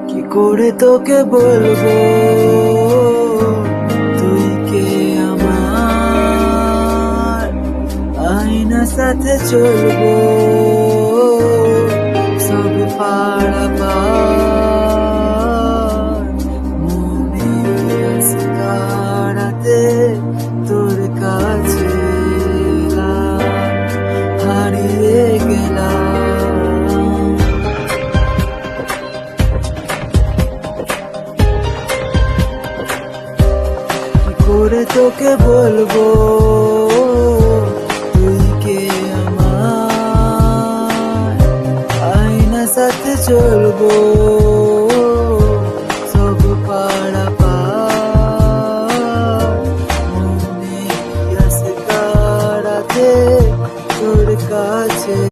কি করে তোকে বলবো তুই কে আমার, আয়না সাথে চলবো সব পাড়া পার, মনে আছে তারাতে তোর কাছে এলাম, হারিয়ে গেলাম। কি করে তোকে বলবো তুই কে আমার, আয়না সাথে চলবো